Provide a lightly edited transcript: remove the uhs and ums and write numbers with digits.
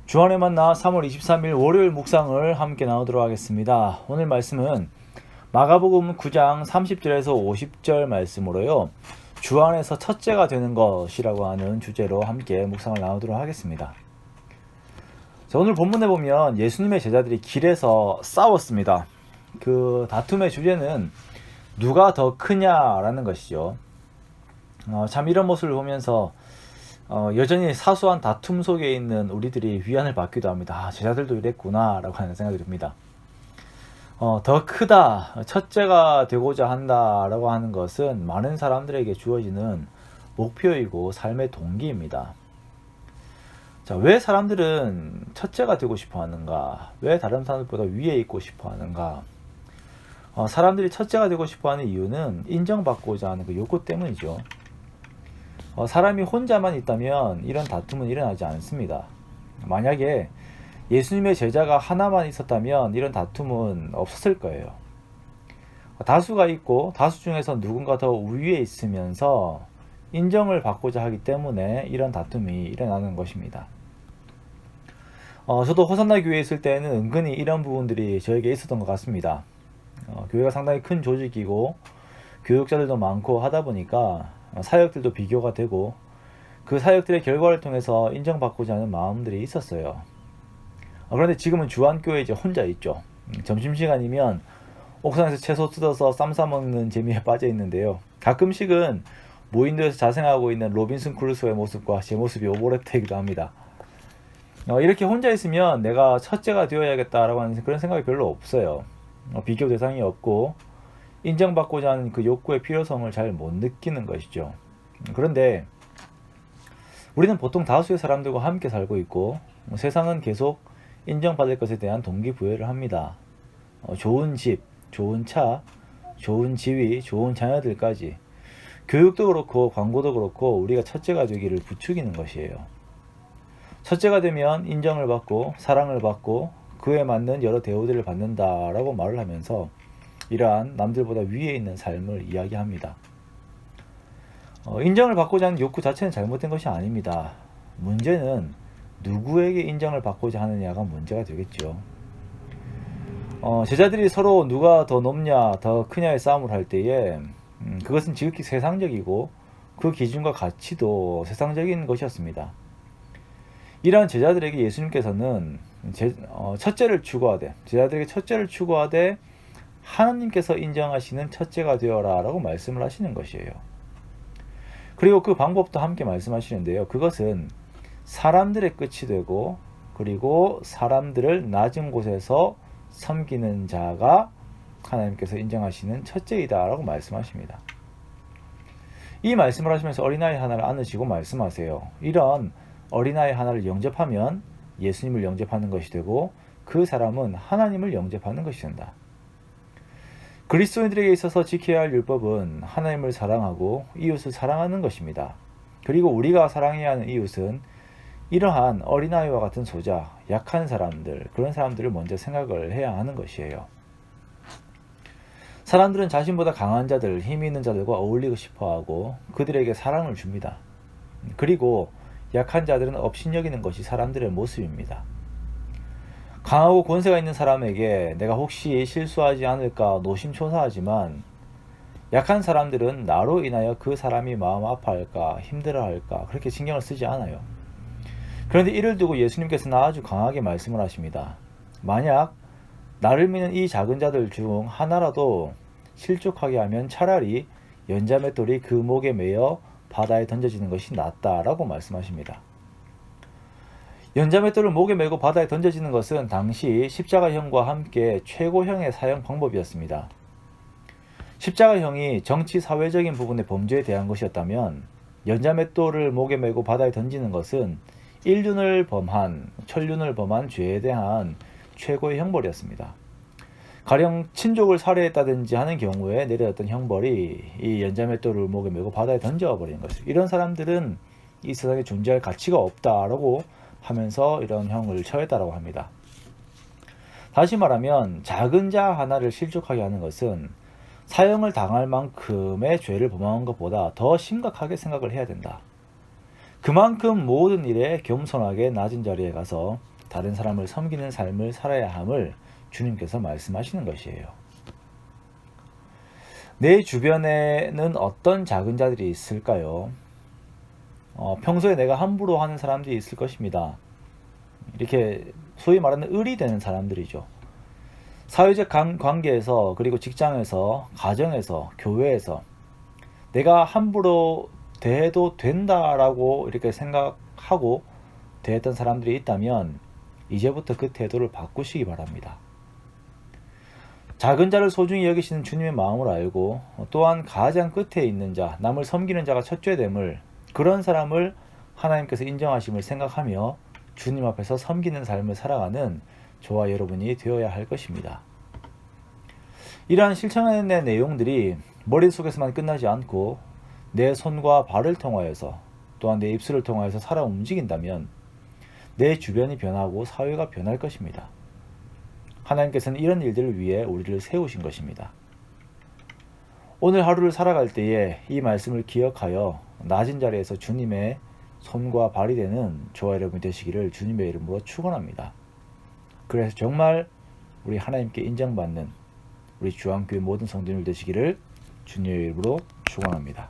주안의 만나 3월 23일 월요일 묵상을 함께 나누도록 하겠습니다. 오늘 말씀은 마가복음 9장 30절에서 50절 말씀으로요. 주 안에서 첫째가 되는 것이라고 하는 주제로 함께 묵상을 나누도록 하겠습니다. 자, 오늘 본문에 보면 예수님의 제자들이 길에서 싸웠습니다. 그 다툼의 주제는 누가 더 크냐라는 것이죠. 참 이런 모습을 보면서 여전히 사소한 다툼 속에 있는 우리들이 위안을 받기도 합니다. 제자들도 이랬구나 라고 하는 생각이 듭니다. 더 크다, 첫째가 되고자 한다 라고 하는 것은 많은 사람들에게 주어지는 목표이고 삶의 동기입니다. 자, 왜 사람들은 첫째가 되고 싶어 하는가? 왜 다른 사람들보다 위에 있고 싶어 하는가? 사람들이 첫째가 되고 싶어 하는 이유는 인정받고자 하는 그 욕구 때문이죠. 사람이 혼자만 있다면 이런 다툼은 일어나지 않습니다. 만약에 예수님의 제자가 하나만 있었다면 이런 다툼은 없었을 거예요. 다수가 있고 다수 중에서 누군가 더 우위에 있으면서 인정을 받고자 하기 때문에 이런 다툼이 일어나는 것입니다. 저도 호산나 교회에 있을 때는 은근히 이런 부분들이 저에게 있었던 것 같습니다. 교회가 상당히 큰 조직이고 교육자들도 많고 하다 보니까 사역들도 비교가 되고 그 사역들의 결과를 통해서 인정받고자 하는 마음들이 있었어요. 그런데 지금은 주안교회에 이제 혼자 있죠. 점심시간이면 옥상에서 채소 뜯어서 쌈 싸먹는 재미에 빠져 있는데요. 가끔씩은 무인도에서 자생하고 있는 로빈슨 크루소의 모습과 제 모습이 오버랩되기도 합니다. 이렇게 혼자 있으면 내가 첫째가 되어야겠다라고 하는 그런 생각이 별로 없어요. 비교 대상이 없고 인정받고자 하는 그 욕구의 필요성을 잘 못 느끼는 것이죠. 그런데 우리는 보통 다수의 사람들과 함께 살고 있고 세상은 계속 인정받을 것에 대한 동기부여를 합니다. 좋은 집, 좋은 차, 좋은 지위, 좋은 자녀들까지 교육도 그렇고 광고도 그렇고 우리가 첫째가 되기를 부추기는 것이에요. 첫째가 되면 인정을 받고 사랑을 받고 그에 맞는 여러 대우들을 받는다라고 말을 하면서 이러한 남들보다 위에 있는 삶을 이야기합니다. 인정을 받고자 하는 욕구 자체는 잘못된 것이 아닙니다. 문제는 누구에게 인정을 받고자 하느냐가 문제가 되겠죠. 제자들이 서로 누가 더 높냐 더 크냐의 싸움을 할 때에 그것은 지극히 세상적이고 그 기준과 가치도 세상적인 것이었습니다. 이러한 제자들에게 예수님께서는 첫째를 추구하되 제자들에게 첫째를 추구하되 하나님께서 인정하시는 첫째가 되어라 라고 말씀을 하시는 것이에요. 그리고 그 방법도 함께 말씀하시는데요. 그것은 사람들의 끝이 되고 그리고 사람들을 낮은 곳에서 섬기는 자가 하나님께서 인정하시는 첫째이다 라고 말씀하십니다. 이 말씀을 하시면서 어린아이 하나를 안으시고 말씀하세요. 이런 어린아이 하나를 영접하면 예수님을 영접하는 것이 되고 그 사람은 하나님을 영접하는 것이 된다. 그리스도인들에게 있어서 지켜야 할 율법은 하나님을 사랑하고 이웃을 사랑하는 것입니다. 그리고 우리가 사랑해야 하는 이웃은 이러한 어린아이와 같은 소자, 약한 사람들, 그런 사람들을 먼저 생각을 해야 하는 것이에요. 사람들은 자신보다 강한 자들, 힘이 있는 자들과 어울리고 싶어하고 그들에게 사랑을 줍니다. 그리고 약한 자들은 업신여기는 것이 사람들의 모습입니다. 강하고 권세가 있는 사람에게 내가 혹시 실수하지 않을까 노심초사하지만 약한 사람들은 나로 인하여 그 사람이 마음 아파할까 힘들어할까 그렇게 신경을 쓰지 않아요. 그런데 이를 두고 예수님께서는 아주 강하게 말씀을 하십니다. 만약 나를 믿는 이 작은 자들 중 하나라도 실족하게 하면 차라리 연자맷돌이 그 목에 매여 바다에 던져지는 것이 낫다라고 말씀하십니다. 연자맷돌을 목에 메고 바다에 던져지는 것은 당시 십자가형과 함께 최고형의 사형 방법이었습니다. 십자가형이 정치 사회적인 부분의 범죄에 대한 것이었다면 연자맷돌을 목에 메고 바다에 던지는 것은 천륜을 범한 죄에 대한 최고의 형벌이었습니다. 가령 친족을 살해했다든지 하는 경우에 내려졌던 형벌이 이 연자맷돌을 목에 메고 바다에 던져버리는 것이죠. 이런 사람들은 이 세상에 존재할 가치가 없다라고 하면서 이런 형을 처했다라고 합니다. 다시 말하면 작은 자 하나를 실족하게 하는 것은 사형을 당할 만큼의 죄를 범한 것보다 더 심각하게 생각을 해야 된다. 그만큼 모든 일에 겸손하게 낮은 자리에 가서 다른 사람을 섬기는 삶을 살아야 함을 주님께서 말씀하시는 것이에요. 내 주변에는 어떤 작은 자들이 있을까요? 평소에 내가 함부로 하는 사람들이 있을 것입니다. 이렇게 소위 말하는 을이 되는 사람들이죠. 사회적 관계에서, 그리고 직장에서, 가정에서, 교회에서 내가 함부로 대해도 된다라고 이렇게 생각하고 대했던 사람들이 있다면 이제부터 그 태도를 바꾸시기 바랍니다. 작은 자를 소중히 여기시는 주님의 마음을 알고 또한 가장 끝에 있는 자, 남을 섬기는 자가 첫째됨을, 그런 사람을 하나님께서 인정하심을 생각하며 주님 앞에서 섬기는 삶을 살아가는 저와 여러분이 되어야 할 것입니다. 이러한 실천의 내용들이 머릿속에서만 끝나지 않고 내 손과 발을 통하여서, 또한 내 입술을 통하여서 살아 움직인다면 내 주변이 변하고 사회가 변할 것입니다. 하나님께서는 이런 일들을 위해 우리를 세우신 것입니다. 오늘 하루를 살아갈 때에 이 말씀을 기억하여 낮은 자리에서 주님의 손과 발이 되는 저와 여러분이 되시기를 주님의 이름으로 축원합니다. 그래서 정말 우리 하나님께 인정받는 우리 주안교회 모든 성도님들 되시기를 주님의 이름으로 축원합니다.